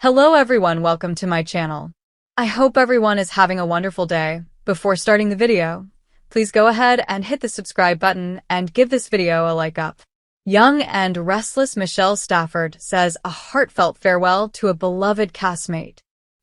Hello everyone, welcome to my channel. I hope everyone is having a wonderful day. Before starting the video, please go ahead and hit the subscribe button and give this video a like up. Young and restless Michelle Stafford says a heartfelt farewell to a beloved castmate.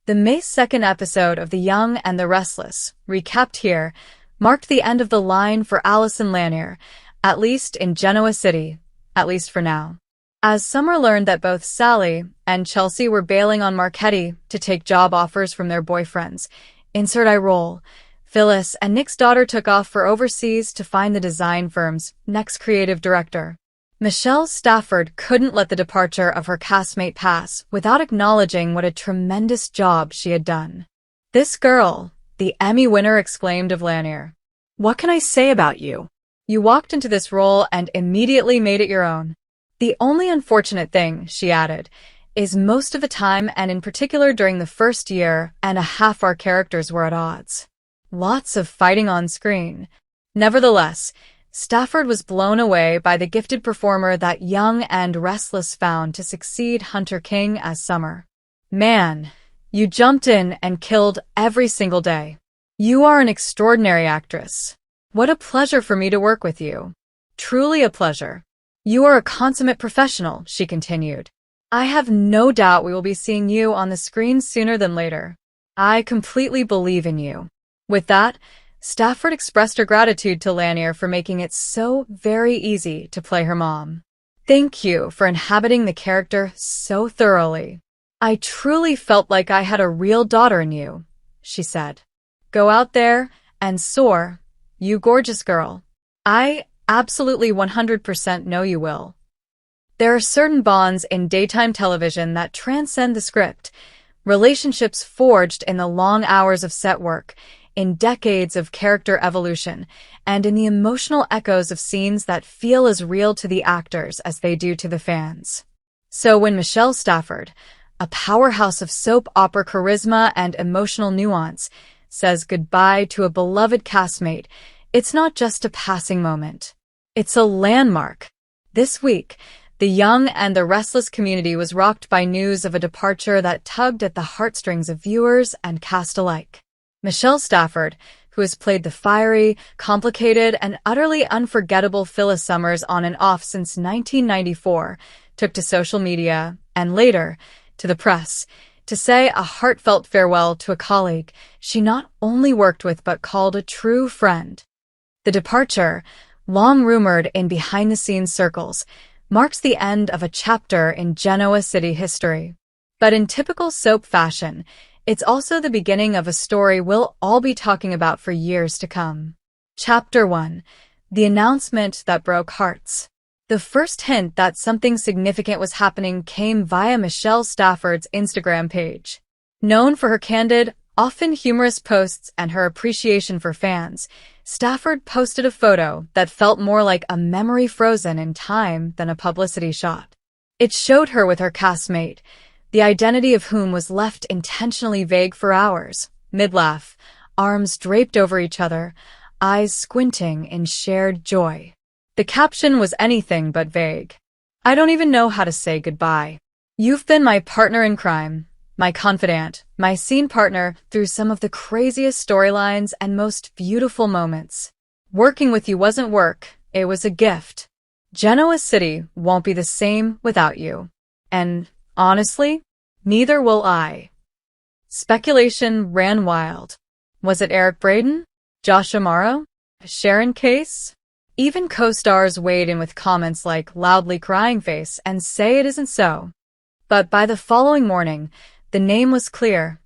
The May 2nd episode of The Young and the Restless, recapped here, marked the end of the line for Alison Lanier, at least in Genoa City, at least for now. As Summer learned that both Sally and Chelsea were bailing on Marchetti to take job offers from their boyfriends, insert eye roll, Phyllis and Nick's daughter took off for overseas to find the design firm's next creative director. Michelle Stafford couldn't let the departure of her castmate pass without acknowledging what a tremendous job she had done. "This girl," the Emmy winner exclaimed of Lanier. "What can I say about you? You walked into this role and immediately made it your own. The only unfortunate thing," she added, "is most of the time, and in particular during the first year and a half, our characters were at odds. Lots of fighting on screen." Nevertheless, Stafford was blown away by the gifted performer that Young and Restless found to succeed Hunter King as Summer. "Man, you jumped in and killed every single day. You are an extraordinary actress. What a pleasure for me to work with you. Truly a pleasure. You are a consummate professional," she continued. "I have no doubt we will be seeing you on the screen sooner than later. I completely believe in you." With that, Stafford expressed her gratitude to Lanier for making it so very easy to play her mom. "Thank you for inhabiting the character so thoroughly. I truly felt like I had a real daughter in you," she said. "Go out there and soar, you gorgeous girl. I absolutely 100% know you will." There are certain bonds in daytime television that transcend the script, relationships forged in the long hours of set work, in decades of character evolution, and in the emotional echoes of scenes that feel as real to the actors as they do to the fans. So when Michelle Stafford, a powerhouse of soap opera charisma and emotional nuance, says goodbye to a beloved castmate, it's not just a passing moment. It's a landmark. This week, the Young and the Restless community was rocked by news of a departure that tugged at the heartstrings of viewers and cast alike. Michelle Stafford, who has played the fiery, complicated, and utterly unforgettable Phyllis Summers on and off since 1994, took to social media, and later, to the press, to say a heartfelt farewell to a colleague she not only worked with but called a true friend. The departure, long rumored in behind-the-scenes circles, marks the end of a chapter in Genoa City history. But in typical soap fashion, it's also the beginning of a story we'll all be talking about for years to come. Chapter 1. The announcement that broke hearts. The first hint that something significant was happening came via Michelle Stafford's Instagram page. Known for her candid, often humorous posts and her appreciation for fans, Stafford posted a photo that felt more like a memory frozen in time than a publicity shot. It showed her with her castmate, the identity of whom was left intentionally vague for hours, mid-laugh, arms draped over each other, eyes squinting in shared joy. The caption was anything but vague. "I don't even know how to say goodbye. You've been my partner in crime, my confidant, my scene partner through some of the craziest storylines and most beautiful moments. Working with you wasn't work, it was a gift. Genoa City won't be the same without you. And, honestly, neither will I." Speculation ran wild. Was it Eric Braeden? Josh Amaro? Sharon Case? Even co-stars weighed in with comments like "loudly crying face" and "say it isn't so." But by the following morning, the name was clear: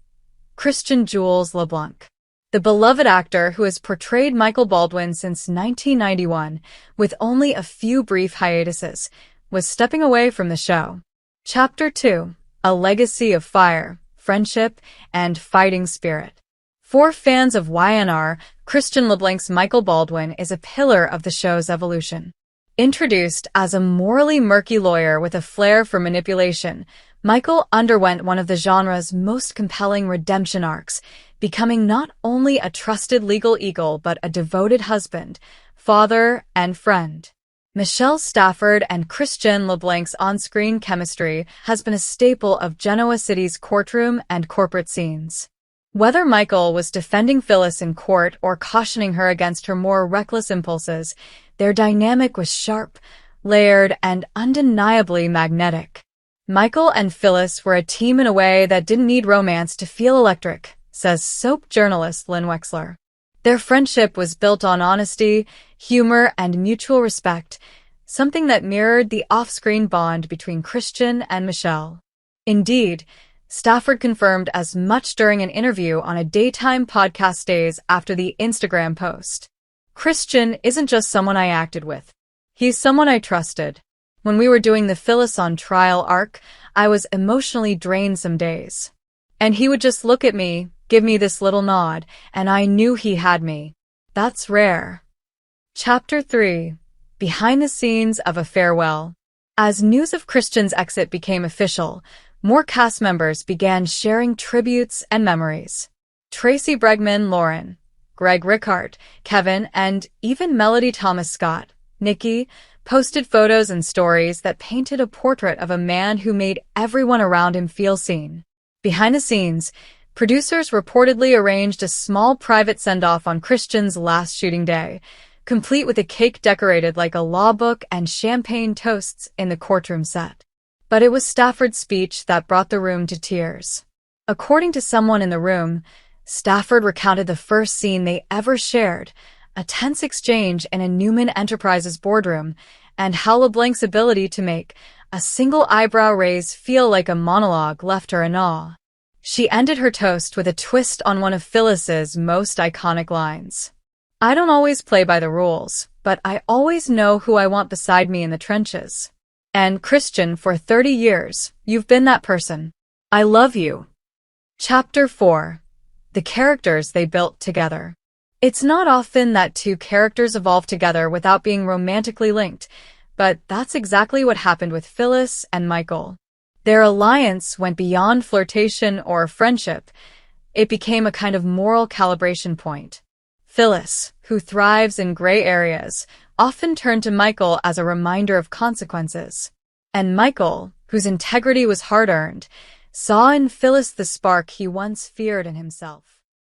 Christian Jules LeBlanc. The beloved actor who has portrayed Michael Baldwin since 1991, with only a few brief hiatuses, was stepping away from the show. Chapter 2. A legacy of fire, friendship, and fighting spirit. For fans of YNR, Christian LeBlanc's Michael Baldwin is a pillar of the show's evolution. Introduced as a morally murky lawyer with a flair for manipulation, Michael underwent one of the genre's most compelling redemption arcs, becoming not only a trusted legal eagle but a devoted husband, father, and friend. Michelle Stafford and Christian LeBlanc's on-screen chemistry has been a staple of Genoa City's courtroom and corporate scenes. Whether Michael was defending Phyllis in court or cautioning her against her more reckless impulses, their dynamic was sharp, layered, and undeniably magnetic. Michael and Phyllis were a team in a way that didn't need romance to feel electric, says soap journalist Lynn Wexler. Their friendship was built on honesty, humor, and mutual respect, something that mirrored the off-screen bond between Christian and Michelle. Indeed, Stafford confirmed as much during an interview on a daytime podcast days after the Instagram post. Christian isn't just someone I acted with. He's someone I trusted. When we were doing the Phyllis on trial arc, I was emotionally drained some days. And he would just look at me, give me this little nod, and I knew he had me. That's rare. Chapter 3. Behind the scenes of a farewell. As news of Christian's exit became official, more cast members began sharing tributes and memories. Tracy Bregman, Lauren, Greg Rickhart, Kevin, and even Melody Thomas Scott, Nikki, posted photos and stories that painted a portrait of a man who made everyone around him feel seen. Behind the scenes, producers reportedly arranged a small private send-off on Christian's last shooting day, complete with a cake decorated like a law book and champagne toasts in the courtroom set. But it was Stafford's speech that brought the room to tears. According to someone in the room, Stafford recounted the first scene they ever shared, a tense exchange in a Newman Enterprises boardroom, and how LeBlanc's ability to make a single eyebrow raise feel like a monologue left her in awe. She ended her toast with a twist on one of Phyllis's most iconic lines. "I don't always play by the rules, but I always know who I want beside me in the trenches. And Christian, for 30 years, you've been that person. I love you." Chapter 4. The characters they built together. It's not often that two characters evolve together without being romantically linked, but that's exactly what happened with Phyllis and Michael. Their alliance went beyond flirtation or friendship. It became a kind of moral calibration point. Phyllis, who thrives in gray areas, often turned to Michael as a reminder of consequences. And Michael, whose integrity was hard-earned, saw in Phyllis the spark he once feared in himself.